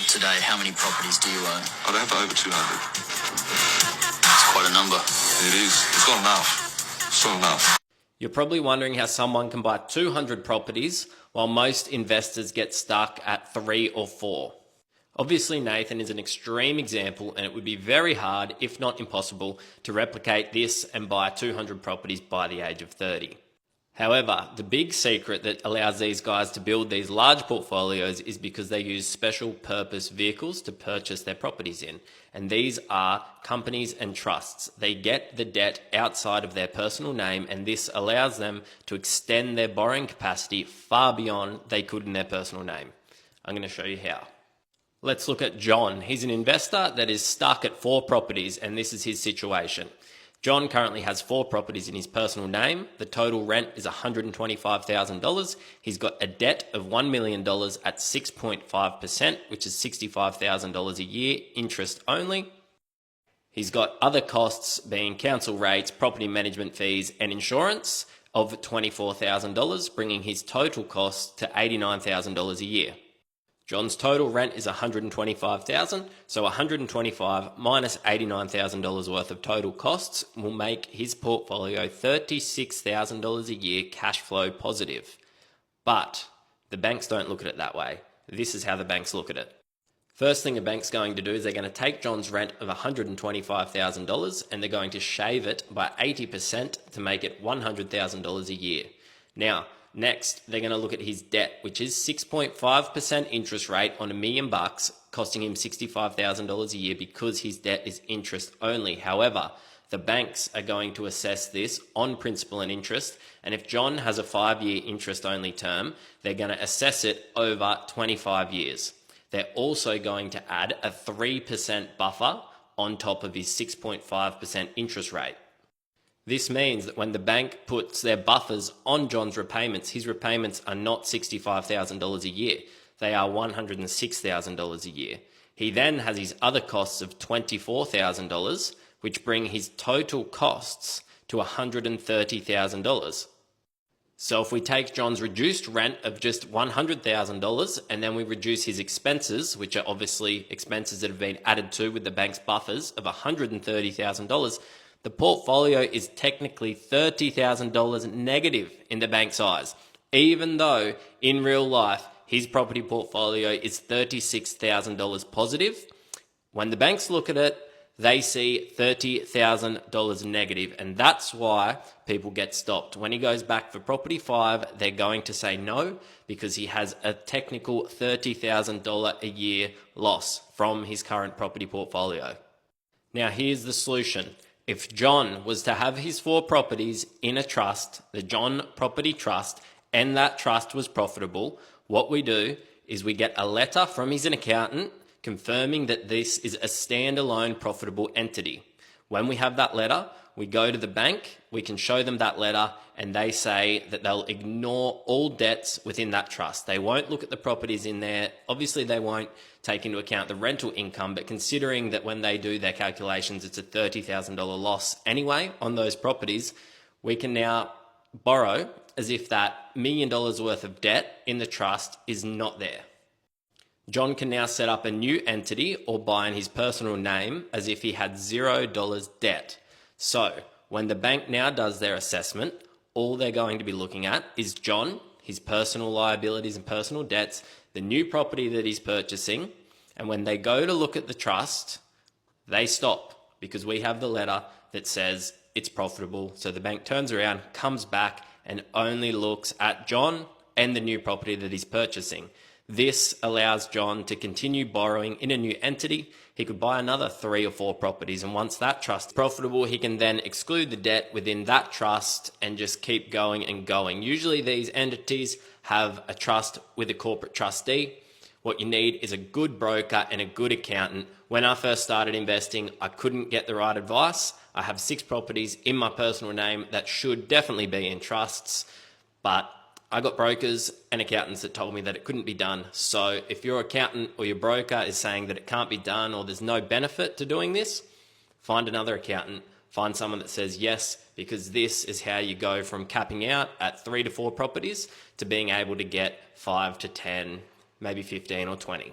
of today, how many properties do you own? I'd have over 200. It's quite a number. It is. It's not enough. It's not enough. You're probably wondering how someone can buy 200 properties while most investors get stuck at 3 or 4. Obviously, Nathan is an extreme example, and it would be very hard, if not impossible, to replicate this and buy 200 properties by the age of 30. However, the big secret that allows these guys to build these large portfolios is because they use special purpose vehicles to purchase their properties in. And these are companies and trusts. They get the debt outside of their personal name, and this allows them to extend their borrowing capacity far beyond they could in their personal name. I'm going to show you how. Let's look at John. He's an investor that is stuck at 4 properties, and this is his situation. John currently has 4 properties in his personal name. The total rent is $125,000. He's got a debt of $1 million at 6.5%, which is $65,000 a year, interest only. He's got other costs being council rates, property management fees, and insurance of $24,000, bringing his total costs to $89,000 a year. John's total rent is $125,000, so $125 minus $89,000 worth of total costs will make his portfolio $36,000 a year cash flow positive. But the banks don't look at it that way. This is how the banks look at it. First thing a bank's going to do is they're going to take John's rent of $125,000 and they're going to shave it by 80% to make it $100,000 a year. Now, next, they're going to look at his debt, which is 6.5% interest rate on $1 million, costing him $65,000 a year because his debt is interest only. However, the banks are going to assess this on principal and interest, and if John has a 5-year interest only term, they're going to assess it over 25 years. They're also going to add a 3% buffer on top of his 6.5% interest rate. This means that when the bank puts their buffers on John's repayments, his repayments are not $65,000 a year. They are $106,000 a year. He then has his other costs of $24,000, which bring his total costs to $130,000. So if we take John's reduced rent of just $100,000 and then we reduce his expenses, which are obviously expenses that have been added to with the bank's buffers of $130,000, the portfolio is technically $30,000 negative in the bank's eyes, even though in real life his property portfolio is $36,000 positive. When the banks look at it, they see $30,000 negative, and that's why people get stopped. When he goes back for property 5, they're going to say no because he has a technical $30,000 a year loss from his current property portfolio. Now here's the solution. If John was to have his 4 properties in a trust, the John Property Trust, and that trust was profitable, what we do is we get a letter from his accountant confirming that this is a standalone profitable entity. When we have that letter, we go to the bank, we can show them that letter, and they say that they'll ignore all debts within that trust. They won't look at the properties in there. Obviously, they won't take into account the rental income, but considering that when they do their calculations, it's a $30,000 loss anyway on those properties, we can now borrow as if that $1 million worth of debt in the trust is not there. John can now set up a new entity or buy in his personal name as if he had $0 debt. So when the bank now does their assessment, all they're going to be looking at is John, his personal liabilities and personal debts, the new property that he's purchasing, and when they go to look at the trust, they stop because we have the letter that says it's profitable. So the bank turns around, comes back, and only looks at John and the new property that he's purchasing. This allows John to continue borrowing in a new entity. He could buy another 3 or 4 properties, and once that trust is profitable, he can then exclude the debt within that trust and just keep going and going. Usually these entities have a trust with a corporate trustee. What you need is a good broker and a good accountant. When I first started investing, I couldn't get the right advice. I have 6 properties in my personal name that should definitely be in trusts, but I got brokers and accountants that told me that it couldn't be done. So if your accountant or your broker is saying that it can't be done or there's no benefit to doing this, find another accountant, find someone that says yes, because this is how you go from capping out at 3 to 4 properties to being able to get 5 to 10, maybe 15 or 20.